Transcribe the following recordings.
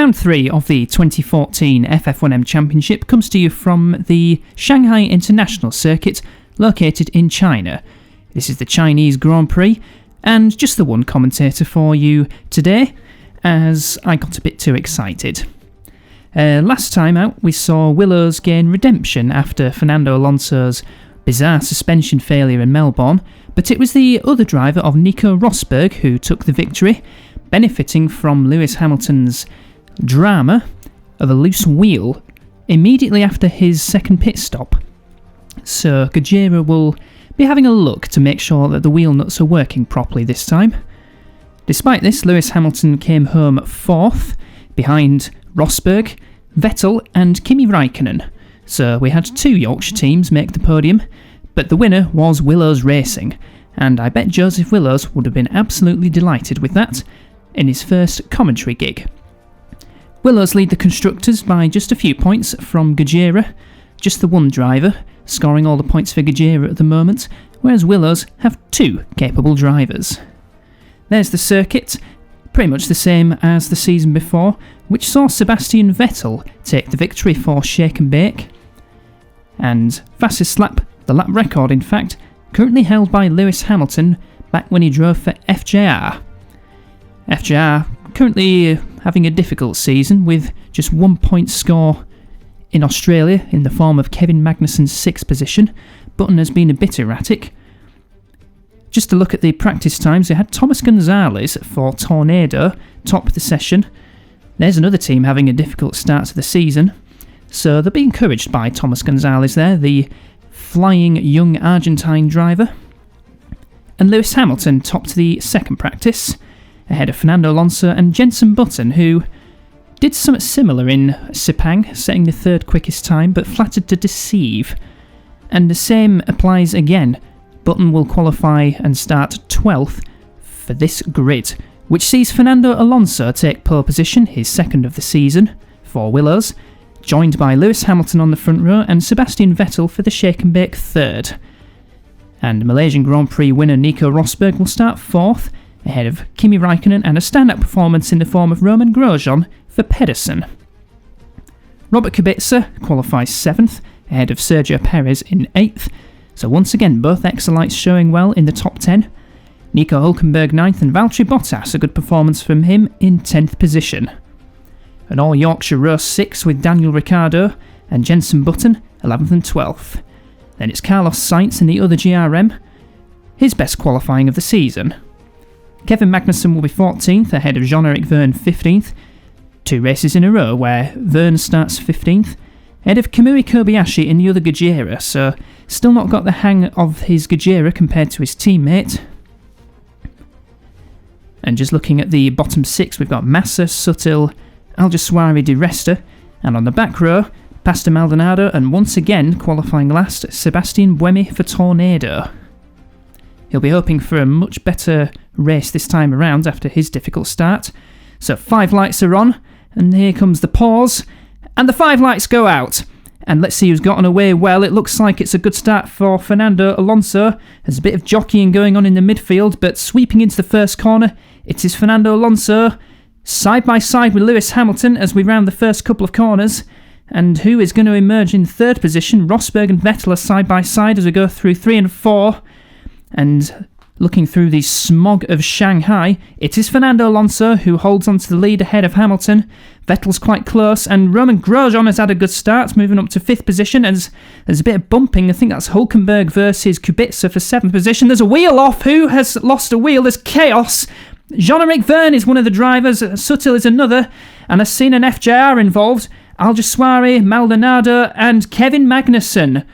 Round 3 of the 2014 FF1M Championship comes to you from the Shanghai International Circuit, located in China. This is the Chinese Grand Prix, and just the one commentator for you today, as I got a bit too excited. Last time out, we saw Willows gain redemption after Fernando Alonso's bizarre suspension failure in Melbourne, but it was the other driver of Nico Rosberg who took the victory, benefiting from Lewis Hamilton's drama of a loose wheel immediately after his second pit stop. So Gajera will be having a look to make sure that the wheel nuts are working properly this time. Despite this, Lewis Hamilton came home 4th, behind Rosberg, Vettel and Kimi Raikkonen. So we had 2 Yorkshire teams make the podium, but the winner was Willows Racing, and I bet Joseph Willows would have been absolutely delighted with that in his first commentary gig. Willows lead the constructors by just a few points from Gajera, just the one driver, scoring all the points for Gajera at the moment, whereas Willows have 2 capable drivers. There's the circuit, pretty much the same as the season before, which saw Sebastian Vettel take the victory for Shake and Bake. And fastest lap, the lap record in fact, currently held by Lewis Hamilton back when he drove for FJR. FJR currently having a difficult season with just 1 point score in Australia in the form of Kevin Magnussen's 6th position. Button has been a bit erratic. Just to look at the practice times, they had Thomas Gonzalez for Tornado top the session. There's another team having a difficult start to the season, so they'll be encouraged by Thomas Gonzalez there, the flying young Argentine driver. And Lewis Hamilton topped the second practice, ahead of Fernando Alonso and Jenson Button, who did something similar in Sepang, setting the 3rd quickest time, but flattered to deceive. And the same applies again. Button will qualify and start 12th for this grid, which sees Fernando Alonso take pole position, his 2nd of the season, for Willows, joined by Lewis Hamilton on the front row and Sebastian Vettel for the Shake and Bake 3rd. And Malaysian Grand Prix winner Nico Rosberg will start 4th, ahead of Kimi Raikkonen and a stand-up performance in the form of Roman Grosjean for Pedersen. Robert Kubica qualifies 7th, ahead of Sergio Perez in 8th, so once again both Excelites showing well in the top 10. Nico Hülkenberg 9th and Valtteri Bottas, a good performance from him, in 10th position. An all Yorkshire row 6 with Daniel Ricciardo and Jenson Button 11th and 12th. Then it's Carlos Sainz in the other GRM, his best qualifying of the season. Kevin Magnussen will be 14th, ahead of Jean-Eric Vergne 15th, 2 races in a row where Vergne starts 15th, ahead of Kamui Kobayashi in the other Gajera, so still not got the hang of his Gajera compared to his teammate. And just looking at the bottom 6, we've got Massa, Sutil, Alguersuari, Di Resta, and on the back row, Pastor Maldonado, and once again qualifying last, Sebastian Buemi for Tornado. He'll be hoping for a much better race this time around after his difficult start. So 5 lights are on, and here comes the pause, and the 5 lights go out. And let's see who's gotten away well. It looks like it's a good start for Fernando Alonso. There's a bit of jockeying going on in the midfield, but sweeping into the first corner, it is Fernando Alonso, side by side with Lewis Hamilton as we round the first couple of corners. And who is going to emerge in 3rd position? Rosberg and Vettel are side by side as we go through 3 and 4. And looking through the smog of Shanghai, it is Fernando Alonso who holds on to the lead ahead of Hamilton. Vettel's quite close, and Roman Grosjean has had a good start, moving up to 5th position. As there's a bit of bumping, I think that's Hülkenberg versus Kubica for 7th position. There's a wheel off. Who has lost a wheel? There's chaos. Jean-Eric Vergne is one of the drivers, Sutil is another, and I've seen an FJR involved. Alguersuari, Maldonado, and Kevin Magnussen.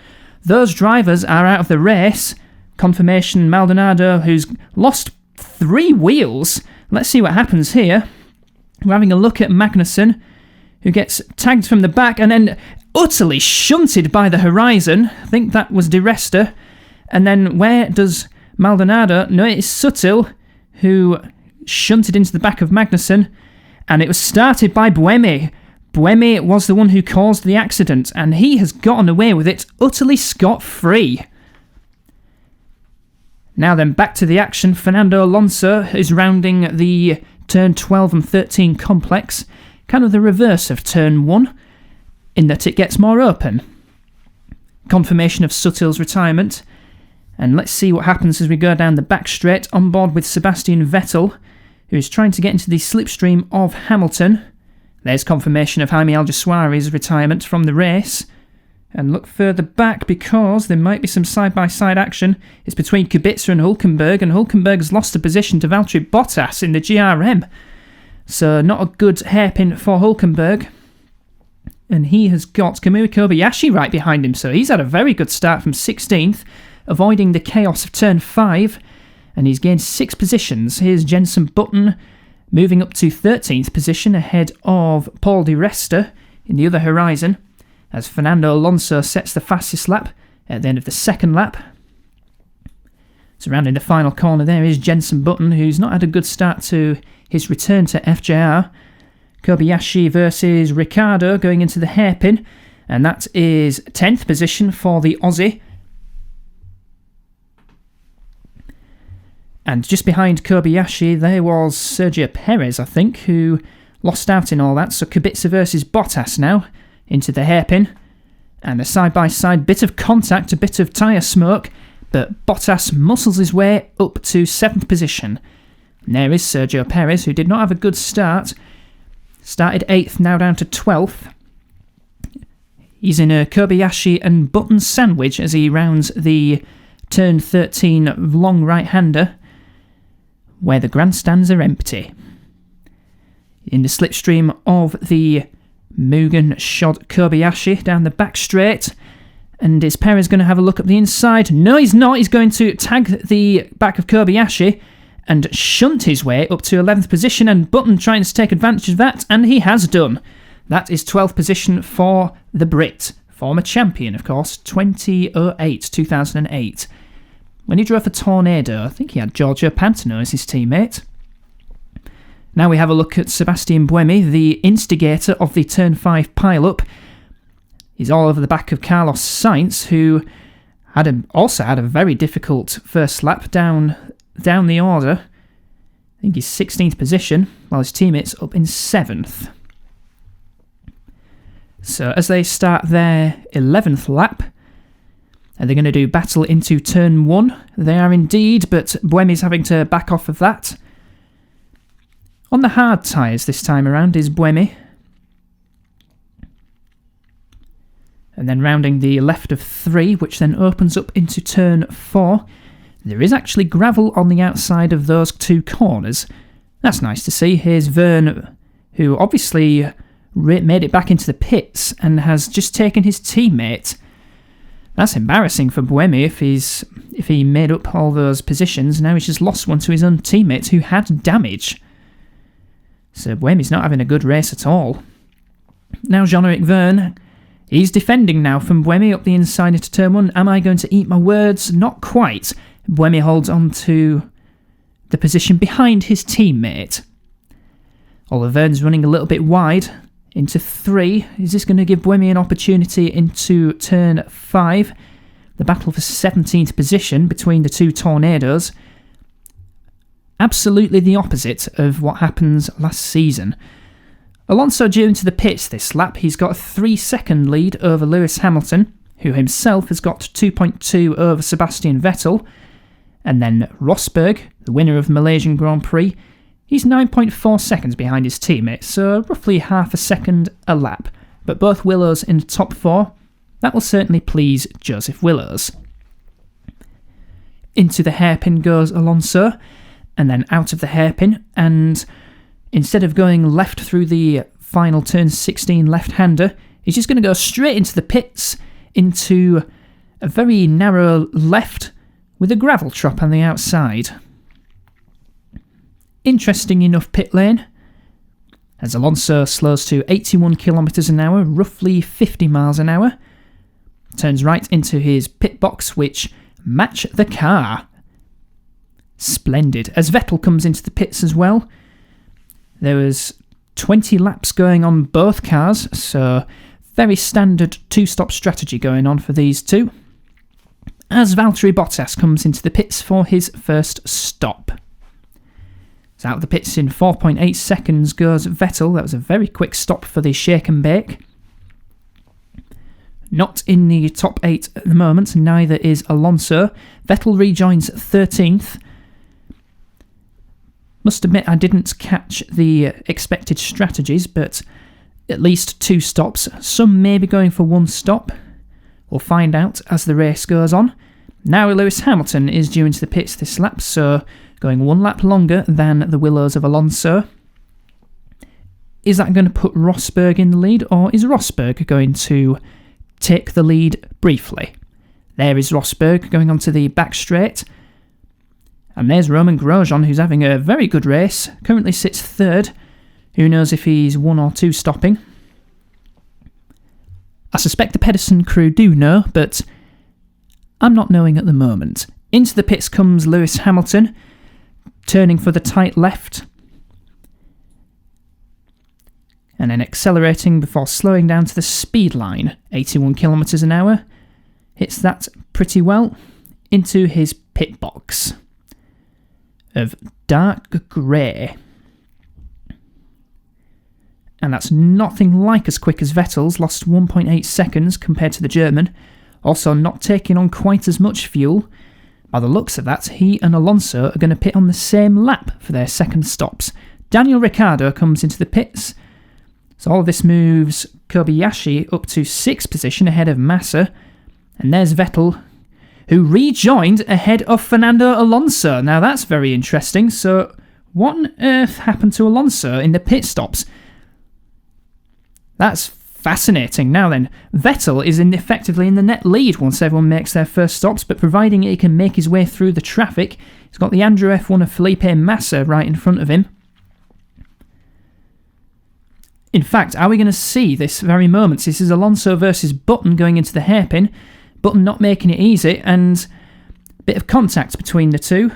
Those drivers are out of the race. Confirmation Maldonado, who's lost 3 wheels. Let's see what happens here. We're having a look at Magnussen, who gets tagged from the back and then utterly shunted by the horizon. I think that was Di Resta. And then where does Maldonado? No, it is Sutil, who shunted into the back of Magnussen. And it was started by Buemi. Buemi was the one who caused the accident, and he has gotten away with it utterly scot-free. Now then, back to the action. Fernando Alonso is rounding the turn 12 and 13 complex. kind of the reverse of turn 1, in that it gets more open. Confirmation of Suttil's retirement, and let's see what happens as we go down the back straight on board with Sebastian Vettel, who is trying to get into the slipstream of Hamilton. There's confirmation of Jaime Alguersuari's retirement from the race. And look further back because there might be some side-by-side action. It's between Kubica and Hulkenberg's lost a position to Valtteri Bottas in the GRM. So not a good hairpin for Hulkenberg. And he has got Kamui Kobayashi right behind him, so he's had a very good start from 16th, avoiding the chaos of turn 5, and he's gained 6 positions. Here's Jenson Button moving up to 13th position ahead of Paul Di Resta in the other horizon, as Fernando Alonso sets the fastest lap at the end of the second lap. Surrounding the final corner there is Jenson Button, who's not had a good start to his return to FJR. Kobayashi versus Ricciardo going into the hairpin, and that is 10th position for the Aussie. And just behind Kobayashi there was Sergio Perez, I think, who lost out in all that. So Kubica versus Bottas now into the hairpin, and a side-by-side bit of contact, a bit of tyre smoke, but Bottas muscles his way up to 7th position. And there is Sergio Perez, who did not have a good start. Started 8th, now down to 12th. He's in a Kobayashi and Button sandwich as he rounds the turn 13 long right-hander, where the grandstands are empty. In the slipstream of the Mugen shot Kobayashi down the back straight. And is Perez going to have a look up the inside? No, he's not. He's going to tag the back of Kobayashi and shunt his way up to 11th position, and Button trying to take advantage of that, and he has done. That is 12th position for the Brit, former champion, of course, 2008. When he drove for Tornado, I think he had Giorgio Pantano as his teammate. Now we have a look at Sebastian Buemi, the instigator of the Turn 5 pile-up. He's all over the back of Carlos Sainz, who also had a very difficult first lap down the order. I think he's 16th position, while his teammate's up in 7th. So as they start their 11th lap, are they going to do battle into Turn 1? They are indeed, but Buemi's having to back off of that. On the hard tyres this time around is Buemi. And then rounding the left of 3, which then opens up into Turn 4. There is actually gravel on the outside of those 2 corners. That's nice to see. Here's Verne, who obviously made it back into the pits and has just taken his teammate. That's embarrassing for Buemi if he made up all those positions. Now he's just lost one to his own teammates who had damage. So Buemi's not having a good race at all. Now Jean-Eric Verne, he's defending now from Buemi up the inside into Turn 1. Am I going to eat my words? Not quite. Buemi holds on to the position behind his teammate. Although Verne's running a little bit wide into 3. Is this going to give Buemi an opportunity into Turn 5? The battle for 17th position between the 2 Tornadoes. Absolutely the opposite of what happens last season. Alonso due into the pits this lap. He's got a 3-second lead over Lewis Hamilton, who himself has got 2.2 over Sebastian Vettel. And then Rosberg, the winner of the Malaysian Grand Prix, he's 9.4 seconds behind his teammate, so roughly half a second a lap. But both Willows in the top 4. That will certainly please Joseph Willows. Into the hairpin goes Alonso, and then out of the hairpin, and instead of going left through the final turn 16 left-hander, he's just going to go straight into the pits, into a very narrow left with a gravel trap on the outside. Interesting enough pit lane, as Alonso slows to 81 km an hour, roughly 50 miles an hour, turns right into his pit box, which match the car. Splendid. As Vettel comes into the pits as well, there was 20 laps going on both cars, so very standard 2-stop strategy going on for these two. As Valtteri Bottas comes into the pits for his first stop. So out of the pits in 4.8 seconds goes Vettel. That was a very quick stop for the shake and bake. Not in the top 8 at the moment, neither is Alonso. Vettel rejoins 13th. Must admit I didn't catch the expected strategies, but at least 2 stops. Some may be going for 1 stop. We'll find out as the race goes on. Now Lewis Hamilton is due into the pits this lap, so going 1 lap longer than the willows of Alonso. Is that going to put Rosberg in the lead, or is Rosberg going to take the lead briefly? There is Rosberg going onto the back straight. And there's Romain Grosjean, who's having a very good race. Currently sits 3rd. Who knows if he's 1 or 2 stopping. I suspect the Pedersen crew do know, but I'm not knowing at the moment. Into the pits comes Lewis Hamilton, turning for the tight left. And then accelerating before slowing down to the speed line. 81 kilometres an hour. Hits that pretty well into his pit box of dark grey. And that's nothing like as quick as Vettel's, lost 1.8 seconds compared to the German. Also not taking on quite as much fuel. By the looks of that, he and Alonso are going to pit on the same lap for their second stops. Daniel Ricciardo comes into the pits. So all of this moves Kobayashi up to 6th position ahead of Massa. And there's Vettel, who rejoined ahead of Fernando Alonso. Now that's very interesting. So what on earth happened to Alonso in the pit stops? That's fascinating. Now then, Vettel is effectively in the net lead once everyone makes their first stops, but providing he can make his way through the traffic, he's got the Andrew F1 of Felipe Massa right in front of him. In fact, are we going to see this very moment? This is Alonso versus Button going into the hairpin. Button not making it easy, and a bit of contact between the two.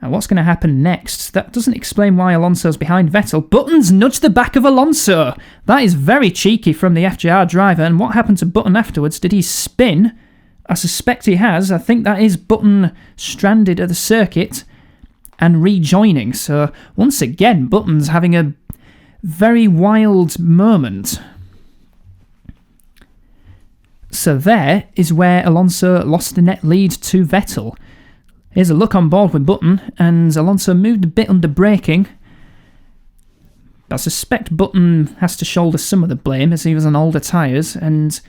And what's going to happen next? That doesn't explain why Alonso's behind Vettel. Button's nudged the back of Alonso. That is very cheeky from the FJR driver. And what happened to Button afterwards? Did he spin? I suspect he has. I think that is Button stranded at the circuit and rejoining. So once again, Button's having a very wild moment. So there is where Alonso lost the net lead to Vettel. Here's a look on board with Button, and Alonso moved a bit under braking. I suspect Button has to shoulder some of the blame as he was on older tyres, and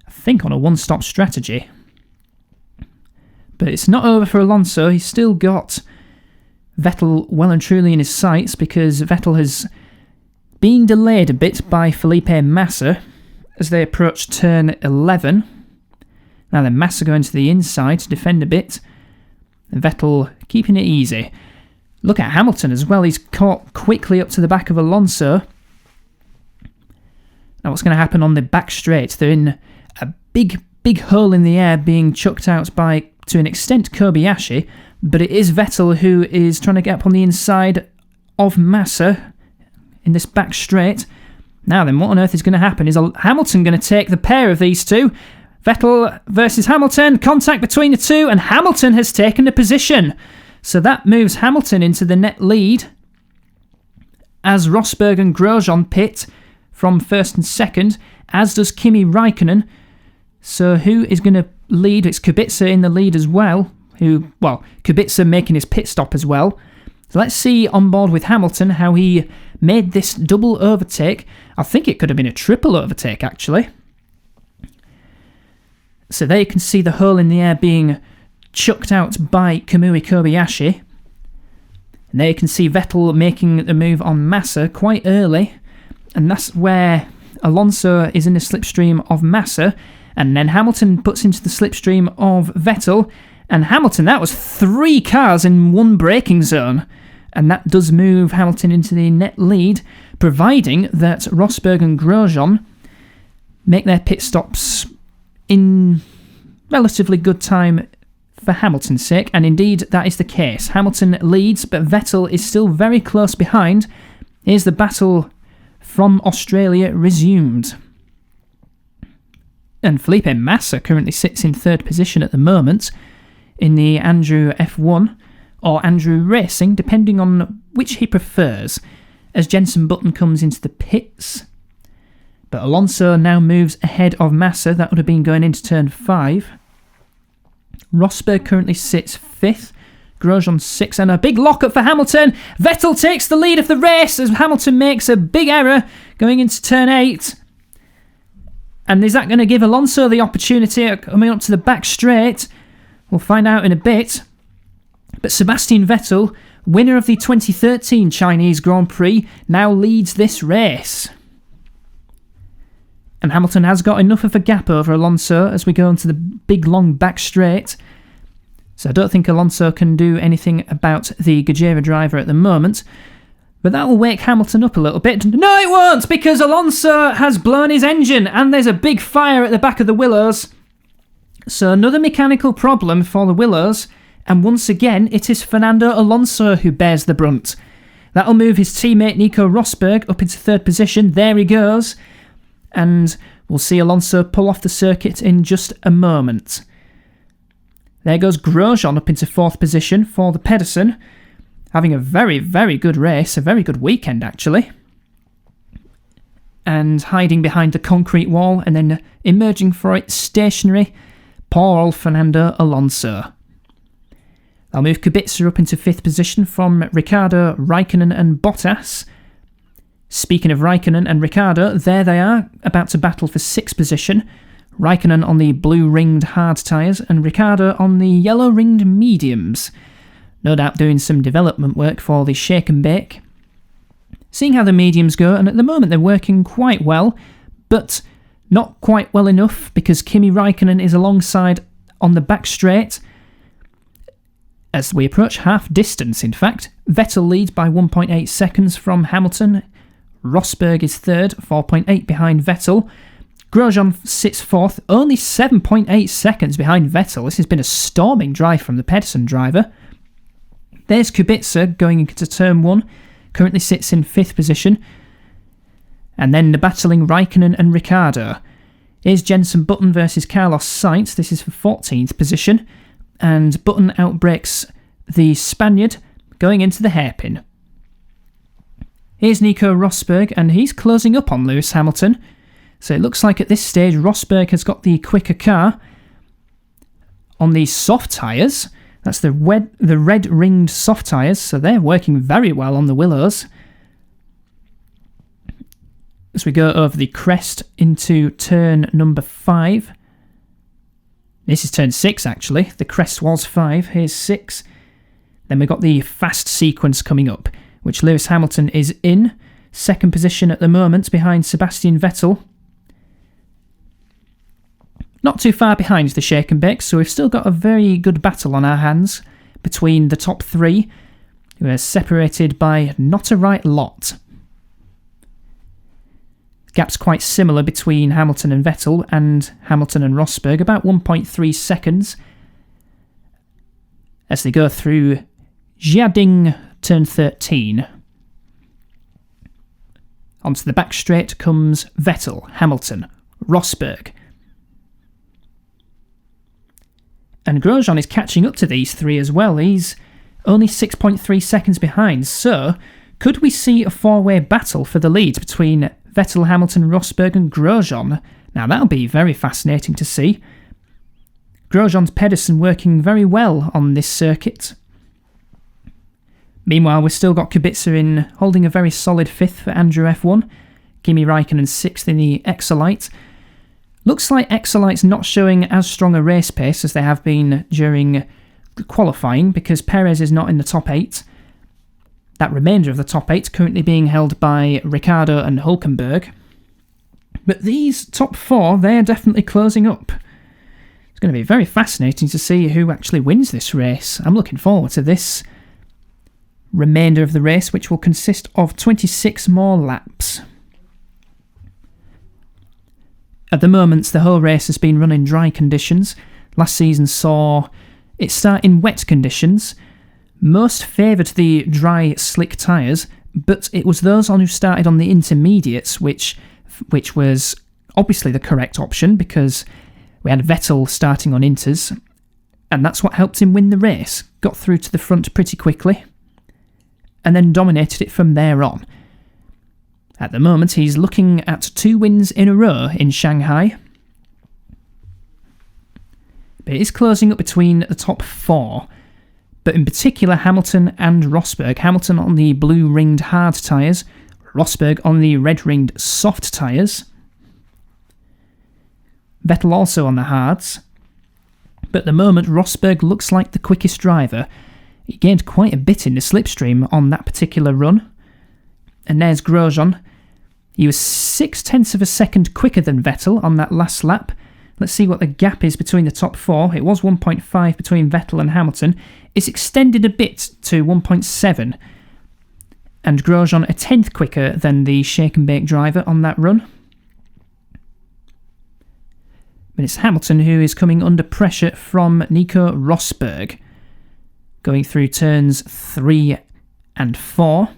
I think on a one-stop strategy. But it's not over for Alonso. He's still got Vettel well and truly in his sights because Vettel has been delayed a bit by Felipe Massa as they approach turn 11. Now then, Massa going to the inside to defend a bit. Vettel keeping it easy. Look at Hamilton as well. He's caught quickly up to the back of Alonso. Now what's going to happen on the back straight? They're in a big hole in the air being chucked out by, to an extent, Kobayashi. But it is Vettel who is trying to get up on the inside of Massa in this back straight. Now then, what on earth is going to happen? Is Hamilton going to take the pair of these two? Vettel versus Hamilton, contact between the two, and Hamilton has taken the position. So that moves Hamilton into the net lead as Rosberg and Grosjean pit from first and second, as does Kimi Räikkönen. So who is going to lead? It's Kubica in the lead as well. Kubica making his pit stop as well. So let's see on board with Hamilton how he made this double overtake. I think it could have been a triple overtake actually. So there you can see the hole in the air being chucked out by Kamui Kobayashi. And there you can see Vettel making the move on Massa quite early. And that's where Alonso is in the slipstream of Massa. And then Hamilton puts into the slipstream of Vettel. And Hamilton, that was 3 cars in one braking zone. And that does move Hamilton into the net lead, providing that Rosberg and Grosjean make their pit stops in relatively good time for Hamilton's sake, and indeed that is the case. Hamilton leads, but Vettel is still very close behind. Here's the battle from Australia resumed. And Felipe Massa currently sits in 3rd position at the moment in the Andrew F1, or Andrew Racing, depending on which he prefers, as Jenson Button comes into the pits. But Alonso now moves ahead of Massa. That would have been going into turn 5. Rosberg currently sits 5th. Grosjean 6th, and a big lockup for Hamilton. Vettel takes the lead of the race as Hamilton makes a big error going into turn 8. And is that going to give Alonso the opportunity coming up to the back straight? We'll find out in a bit. But Sebastian Vettel, winner of the 2013 Chinese Grand Prix, now leads this race. And Hamilton has got enough of a gap over Alonso as we go into the big long back straight. So I don't think Alonso can do anything about the Gajera driver at the moment. But that will wake Hamilton up a little bit. No, it won't, because Alonso has blown his engine and there's a big fire at the back of the Willows. So another mechanical problem for the Willows. And once again, it is Fernando Alonso who bears the brunt. That'll move his teammate Nico Rosberg up into 3rd position. There he goes. And we'll see Alonso pull off the circuit in just a moment. There goes Grosjean up into 4th position for the Pedersen. Having a very, very good race, a very good weekend actually. And hiding behind the concrete wall and then emerging for it stationary, poor old Fernando Alonso. I'll move Kubica up into 5th position from Ricciardo, Raikkonen and Bottas. Speaking of Raikkonen and Ricciardo, there they are, about to battle for 6th position. Raikkonen on the blue-ringed hard tyres and Ricciardo on the yellow-ringed mediums. No doubt doing some development work for the shake and bake. Seeing how the mediums go, and at the moment they're working quite well, but not quite well enough because Kimi Raikkonen is alongside on the back straight. As we approach half distance, in fact, Vettel leads by 1.8 seconds from Hamilton. Rosberg is 3rd, 4.8 behind Vettel. Grosjean sits 4th, only 7.8 seconds behind Vettel. This has been a storming drive from the Pedersen driver. There's Kubica going into turn 1, currently sits in 5th position. And then the battling Raikkonen and Ricciardo. Here's Jenson Button versus Carlos Sainz. This is for 14th position. And Button outbreaks the Spaniard going into the hairpin. Here's Nico Rosberg, and he's closing up on Lewis Hamilton. So it looks like at this stage Rosberg has got the quicker car. On the soft tyres, that's the red-ringed soft tyres, so they're working very well on the Willows. As we go over the crest into turn number 5. This is turn 6 actually, the crest was 5, here's 6. Then we've got the fast sequence coming up, which Lewis Hamilton is in. 2nd position at the moment behind Sebastian Vettel. Not too far behind the shake and bake, so we've still got a very good battle on our hands between the top 3, who are separated by not a right lot. Gap's quite similar between Hamilton and Vettel and Hamilton and Rosberg, about 1.3 seconds as they go through Jiading turn 13. Onto the back straight comes Vettel, Hamilton, Rosberg. And Grosjean is catching up to these 3 as well. He's only 6.3 seconds behind, so could we see a 4-way battle for the lead between Vettel, Hamilton, Rosberg and Grosjean? Now that'll be very fascinating to see. Grosjean's Pedersen working very well on this circuit. Meanwhile, we've still got Kubica in, holding a very solid 5th for Andrew F1. Kimi Raikkonen 6th in the Exolite. Looks like Exolite's not showing as strong a race pace as they have been during qualifying because Perez is not in the top 8. That remainder of the top 8 currently being held by Ricciardo and Hülkenberg. But these top 4, they're definitely closing up. It's going to be very fascinating to see who actually wins this race. I'm looking forward to this remainder of the race, which will consist of 26 more laps. At the moment, the whole race has been run in dry conditions. Last season saw it start in wet conditions. Most favoured the dry, slick tyres, but it was those who started on the intermediates, which was obviously the correct option because we had Vettel starting on inters, and that's what helped him win the race. got through to the front pretty quickly, and then dominated it from there on. At the moment, he's looking at 2 wins in a row in Shanghai, but it is closing up between the top 4, but in particular Hamilton and Rosberg. Hamilton on the blue-ringed hard tyres, Rosberg on the red-ringed soft tyres. Vettel also on the hards, but at the moment Rosberg looks like the quickest driver. He gained quite a bit in the slipstream on that particular run. And there's Grosjean. He was 0.6 of a second quicker than Vettel on that last lap. Let's see what the gap is between the top 4. It was 1.5 between Vettel and Hamilton. It's extended a bit to 1.7. And Grosjean a 10th quicker than the shake and bake driver on that run. But it's Hamilton who is coming under pressure from Nico Rosberg, going through turns 3 and 4.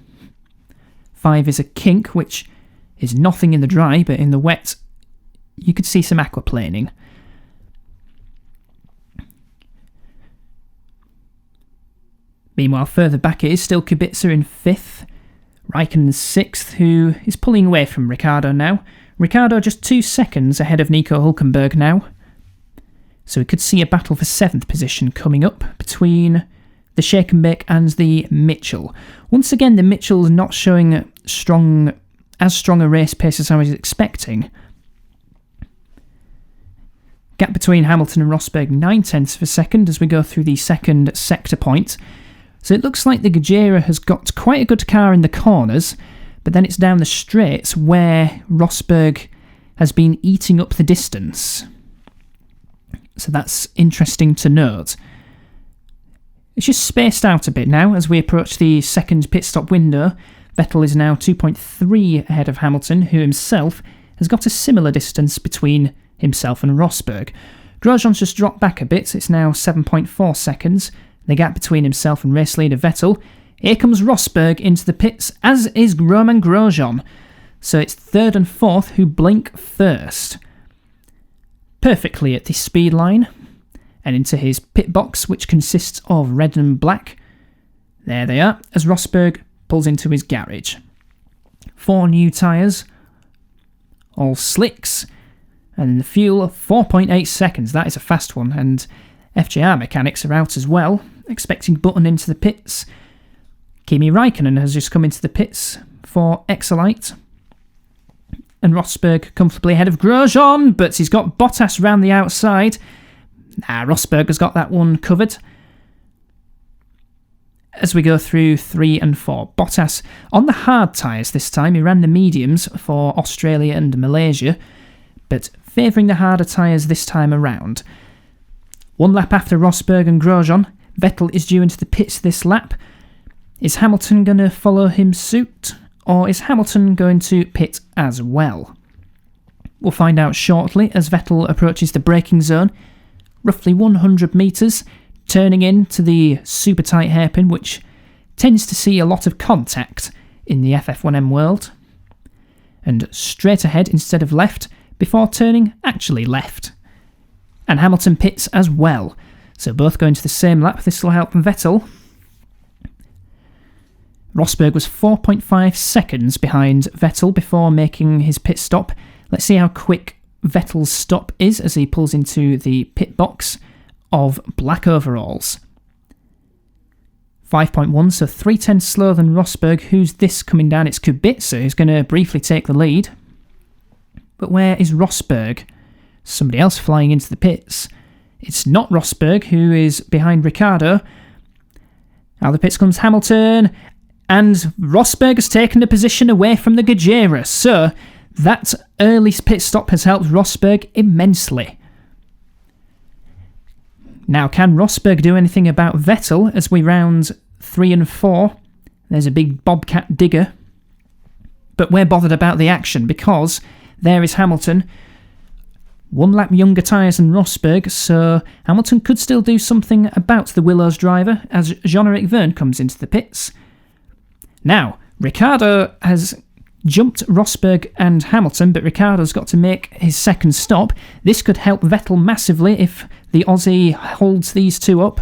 5 is a kink, which is nothing in the dry, but in the wet you could see some aquaplaning. Meanwhile, further back it is still Kubica in 5th, Raikkonen 6th, who is pulling away from Ricciardo now. Ricciardo just 2 seconds ahead of Nico Hülkenberg now. So we could see a battle for 7th position coming up between the shake and bake and the Mitchell. Once again, the Mitchell's not showing as strong a race pace as I was expecting. Gap between Hamilton and Rosberg 0.9 of a second as we go through the second sector point. So it looks like the Gajera has got quite a good car in the corners, but then it's down the straights where Rosberg has been eating up the distance. So that's interesting to note. It's just spaced out a bit now as we approach the second pit stop window. Vettel is now 2.3 ahead of Hamilton, who himself has got a similar distance between himself and Rosberg. Grosjean's just dropped back a bit, it's now 7.4 seconds. The gap between himself and race leader Vettel. Here comes Rosberg into the pits, as is Romain Grosjean. So it's 3rd and 4th who blink first. Perfectly at the speed line, and into his pit box, which consists of red and black. There they are, as Rosberg pulls into his garage. 4 new tyres, all slicks, and the fuel 4.8 seconds. That is a fast one, and FJR mechanics are out as well, expecting Button into the pits. Kimi Raikkonen has just come into the pits for Exolite. And Rosberg comfortably ahead of Grosjean, but he's got Bottas round the outside. Rosberg has got that one covered. As we go through 3 and 4, Bottas on the hard tyres this time. He ran the mediums for Australia and Malaysia, but favouring the harder tyres this time around. 1 lap after Rosberg and Grosjean, Vettel is due into the pits this lap. Is Hamilton going to follow him suit, or is Hamilton going to pit as well? We'll find out shortly as Vettel approaches the braking zone, roughly 100 metres, turning into the super tight hairpin, which tends to see a lot of contact in the FF1M world. And straight ahead instead of left, before turning actually left. And Hamilton pits as well, so both going to the same lap. This will help Vettel. Rosberg was 4.5 seconds behind Vettel before making his pit stop. Let's see how quick Vettel's stop is as he pulls into the pit box of black overalls. 5.1, so 3/10 slower than Rosberg. Who's this coming down? It's Kubica who's going to briefly take the lead. But where is Rosberg? Somebody else flying into the pits. It's not Rosberg, who is behind Ricciardo. Out of the pits comes Hamilton, and Rosberg has taken a position away from the Gajera, so that early pit stop has helped Rosberg immensely. Now, can Rosberg do anything about Vettel as we round 3 and 4? There's a big Bobcat digger. But we're bothered about the action because there is Hamilton. 1 lap younger tyres than Rosberg, so Hamilton could still do something about the Willows driver as Jean-Eric Vergne comes into the pits. Now, Ricciardo has jumped Rosberg and Hamilton, but Ricciardo's got to make his second stop. This could help Vettel massively if the Aussie holds these two up.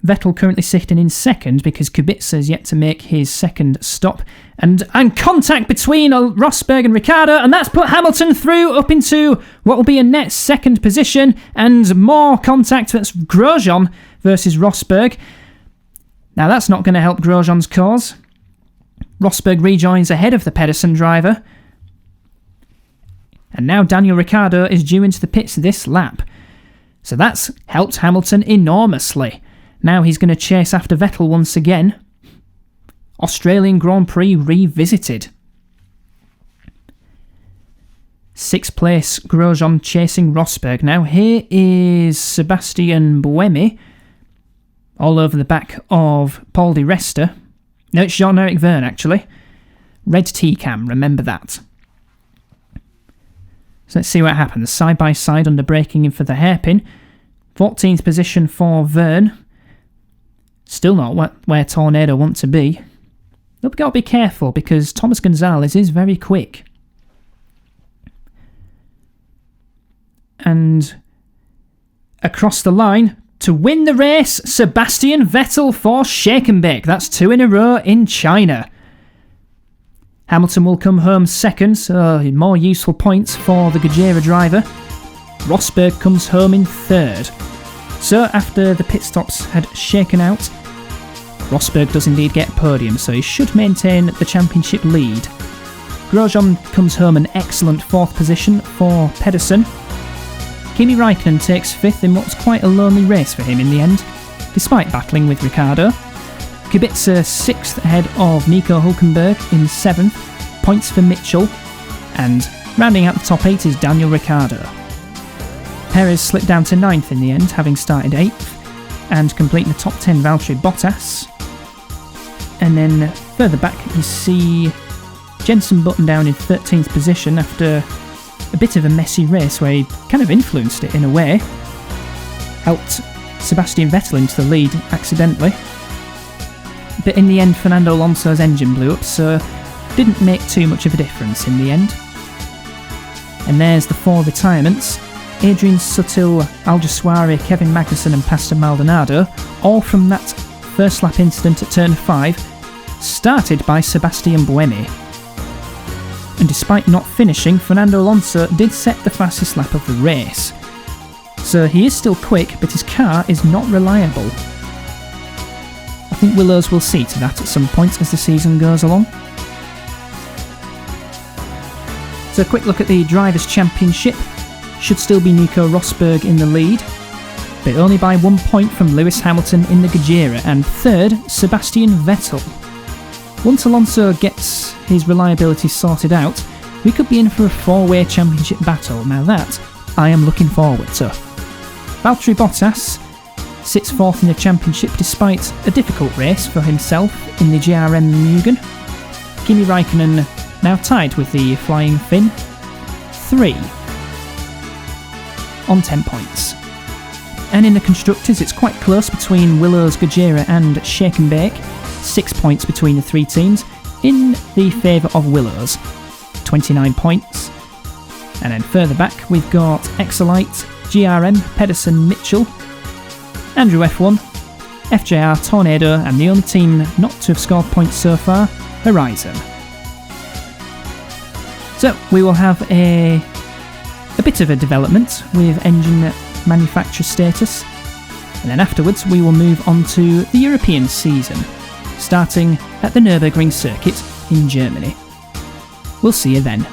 Vettel currently sitting in second because Kubica is yet to make his second stop. And contact between Rosberg and Ricciardo, and that's put Hamilton through up into what will be a net second position, and more contact. That's Grosjean versus Rosberg. Now that's not going to help Grosjean's cause. Rosberg rejoins ahead of the Pedersen driver. And now Daniel Ricciardo is due into the pits this lap. So that's helped Hamilton enormously. Now he's going to chase after Vettel once again. Australian Grand Prix revisited. 6th place Grosjean chasing Rosberg. Now here is Sebastian Buemi, all over the back of Paul Di Resta. No, it's Jean-Eric Vergne actually. Red T-cam, remember that. So let's see what happens. Side by side under braking in for the hairpin. 14th position for Vergne. Still not where Tornado want to be. They've got to be careful because Thomas Gonzalez is very quick. And across the line to win the race, Sebastian Vettel for Shake and Bake. That's 2 in a row in China. Hamilton will come home second, so more useful points for the Gajera driver. Rosberg comes home in third. So after the pit stops had shaken out, Rosberg does indeed get podium, so he should maintain the championship lead. Grosjean comes home an excellent 4th position for Pedersen. Kimi Raikkonen takes 5th in what's quite a lonely race for him in the end, despite battling with Ricciardo. Kubica 6th ahead of Nico Hülkenberg in 7th, points for Mitchell, and rounding out the top 8 is Daniel Ricciardo. Perez slipped down to 9th in the end, having started 8th, and completing the top 10 Valtteri Bottas. And then further back you see Jenson Button down in 13th position after a bit of a messy race where he kind of influenced it in a way. Helped Sebastian Vettel into the lead accidentally. But in the end Fernando Alonso's engine blew up, so didn't make too much of a difference in the end. And there's the 4 retirements. Adrian Sutil, Alguersuari, Kevin Magnussen and Pastor Maldonado, all from that first lap incident at turn 5, started by Sebastian Buemi. And despite not finishing, Fernando Alonso did set the fastest lap of the race. So he is still quick, but his car is not reliable. I think Willows will see to that at some point as the season goes along. So a quick look at the Drivers' Championship. Should still be Nico Rosberg in the lead, but only by 1 point from Lewis Hamilton in the Gajera, and 3rd, Sebastian Vettel. Once Alonso gets his reliability sorted out, we could be in for a 4-way championship battle. Now that I am looking forward to. Valtteri Bottas sits 4th in the championship despite a difficult race for himself in the GRM Mugen. Kimi Raikkonen now tied with the Flying Finn, 3 on 10 points. And in the Constructors it's quite close between Willows, Gajera and Shake and Bake, 6 points between the 3 teams, in the favour of Willows, 29 points. And then further back we've got Exolite, GRM, Pedersen, Mitchell, Andrew F1, FJR, Tornado, and the only team not to have scored points so far, Horizon. So we will have a bit of a development with engine manufacturer status, and then afterwards we will move on to the European season, starting at the Nürburgring circuit in Germany. We'll see you then.